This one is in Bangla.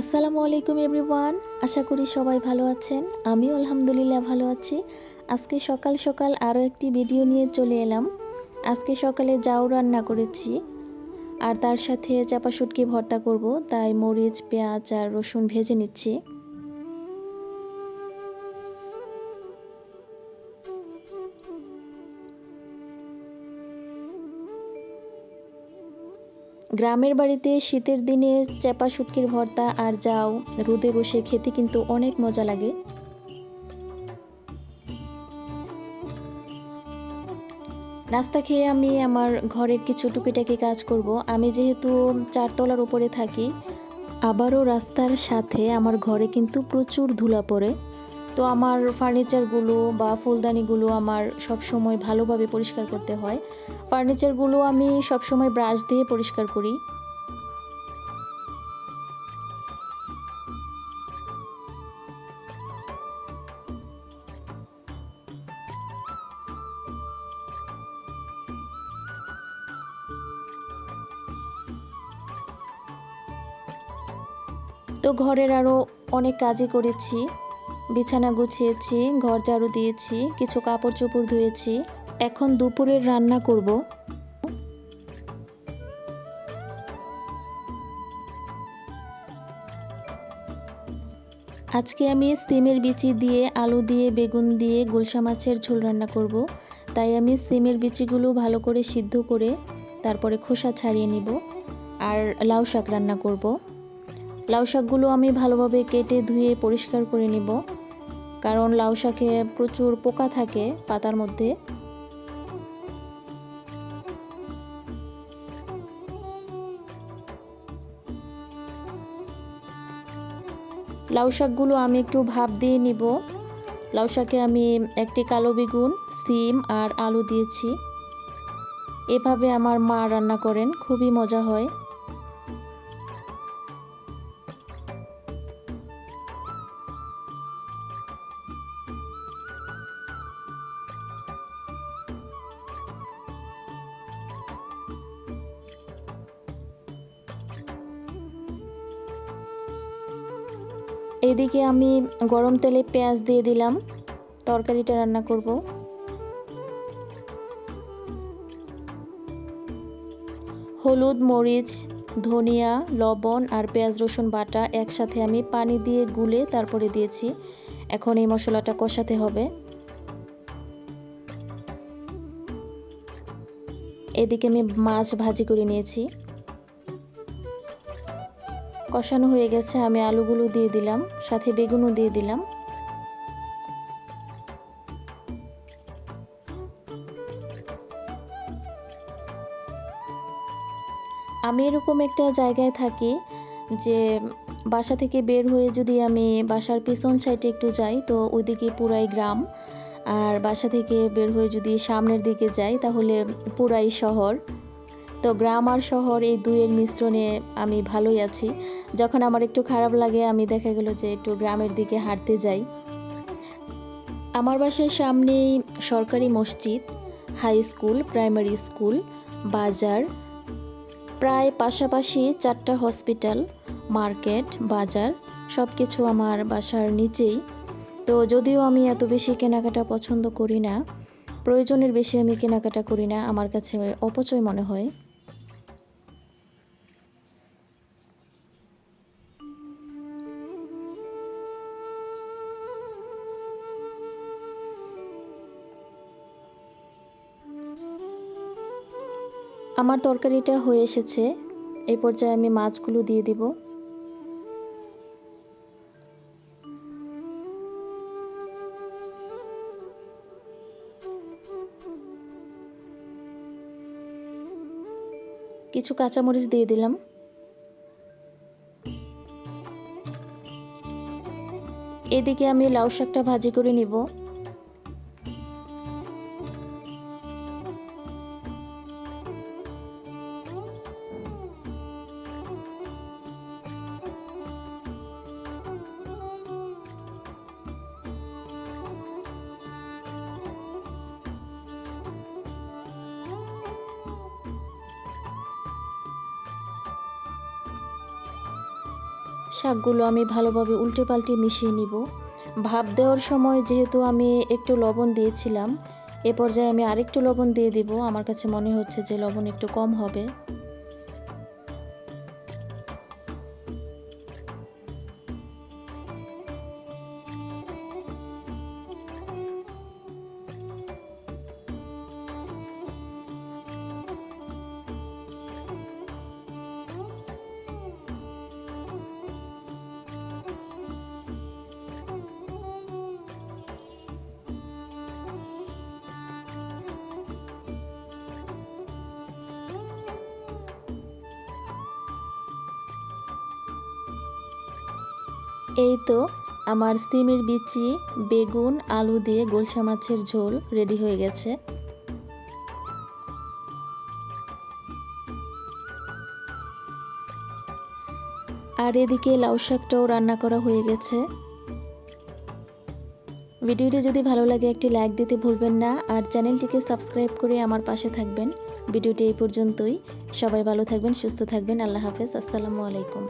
আসসালামু আলাইকুম এভরিওয়ান। আশা করি সবাই ভালো আছেন। আমিও আলহামদুলিল্লাহ ভালো আছি। আজকে সকাল সকাল আরও একটি ভিডিও নিয়ে চলে এলাম। আজকে সকালে জাউ রান্না করেছি আর তার সাথে চাপা শুটকি ভর্তা করব, তাই মরিচ, পেঁয়াজ আর রসুন ভেজে নিচ্ছি। গ্রামের বাড়িতে শীতের দিনে চাপা শুটকির ভর্তা আর জাউ রোদে বসে খেতে কিন্তু অনেক মজা লাগে। নাস্তা খেয়ে আমি আমার ঘরের কিছু টুকিটাকি কাজ করব। আমি যেহেতু চারতলার উপরে থাকি, আবারও রাস্তার সাথে আমার ঘরে কিন্তু প্রচুর ধুলা পড়ে। তো আমার ফার্নিচারগুলো বা ফুলদানিগুলো আমার সব সময় ভালোভাবে পরিষ্কার করতে হয়। ফার্নিচারগুলো আমি সব সময় ব্রাশ দিয়ে পরিষ্কার করি। তো ঘরের আরও অনেক কাজই করেছি। বিছানা গুছিয়েছি, ঘর ঝাড়ু দিয়েছি, কিছু কাপড় চোপড় ধুয়েছি। এখন দুপুরের রান্না করব। আজকে আমি সিমের বিচি দিয়ে, আলু দিয়ে, বেগুন দিয়ে গুলশা মাছের ঝোল রান্না করব। তাই আমি সিমের বিচিগুলো ভালো করে সিদ্ধ করে তারপরে খোসা ছাড়িয়ে নিব। আর লাউ শাক রান্না করব। লাউ শাকগুলো আমি ভালোভাবে কেটে ধুয়ে পরিষ্কার করে নিব, কারণ লাউ শাকে প্রচুর পোকা থাকে পাতার মধ্যে। লাউ শাকগুলো আমি একটু ভাপ দিয়ে নিব। লাউ শাকে আমি একটি কালো বেগুন, সিম আর আলু দিয়েছি। এভাবে আমার মা রান্না করেন, খুবই মজা হয়। এদিকে আমি গরম তেলে পেঁয়াজ দিয়ে দিলাম, তরকারিটা রান্না করব। হলুদ, মরিচ, ধনিয়া, লবণ আর পেঁয়াজ রসুন বাটা একসাথে আমি পানি দিয়ে গুলে তারপরে দিয়েছি। এখন এই মশলাটা কষাতে হবে। এদিকে আমি মাছ ভাজি করে নিয়েছি। কষানো হয়ে গেছে, আমি আলুগুলো দিয়ে দিলাম, সাথে বেগুনও দিয়ে দিলাম। আমি এরকম একটা জায়গায় থাকি যে বাসা থেকে বের হয়ে যদি আমি বাসার পিছন সাইডে একটু যাই, তো ওইদিকে পুরাই গ্রাম। আর বাসা থেকে বের হয়ে যদি সামনের দিকে যাই, তাহলে পুরাই শহর। তো গ্রাম আর শহর এই দুইয়ের মিশ্রণে আমি ভালোই আছি। যখন আমার একটু খারাপ লাগে, আমি দেখা গেল যে একটু গ্রামের দিকে হাঁটতে যাই। আমার বাসার সামনেই সরকারি মসজিদ, হাই স্কুল, প্রাইমারি স্কুল, বাজার, প্রায় পাশাপাশি 4টা হসপিটাল, মার্কেট, বাজার সব কিছু আমার বাসার নিচেই। তো যদিও আমি এত বেশি কেনাকাটা পছন্দ করি না, প্রয়োজনের বেশি আমি কেনাকাটা করি না, আমার কাছে অপচয় মনে হয়। আমার তরকারিটা হয়ে এসেছে। এই পর্যায়ে আমি মাছগুলো দিয়ে দিব। কিছু কাঁচামরিচ দিয়ে দিলাম। এদিকে আমি লাউ শাকটা ভাজি করে নিব। শাকগুলো আমি ভালোভাবে উল্টে পাল্টে মিশিয়ে নিব। ভাপ দেওয়ার সময় যেহেতু আমি একটু লবণ দিয়েছিলাম, এ পর্যায়ে আমি আরেকটু লবণ দিয়ে দিব। আমার কাছে মনে হচ্ছে যে লবণ একটু কম হবে। এই তো আমার সিমের বিচি, বেগুন, আলু দিয়ে গোলসা মাছের ঝোল রেডি হয়ে গেছে। আর এদিকে লাউ শাকটাও রান্না করা হয়ে গেছে। ভিডিওটি যদি ভালো লাগে একটি লাইক দিতে ভুলবেন না, আর চ্যানেলটিকে সাবস্ক্রাইব করে আমার পাশে থাকবেন। ভিডিওটি এই পর্যন্তই। সবাই ভালো থাকবেন, সুস্থ থাকবেন। আল্লাহ হাফেজ। আসসালামু আলাইকুম।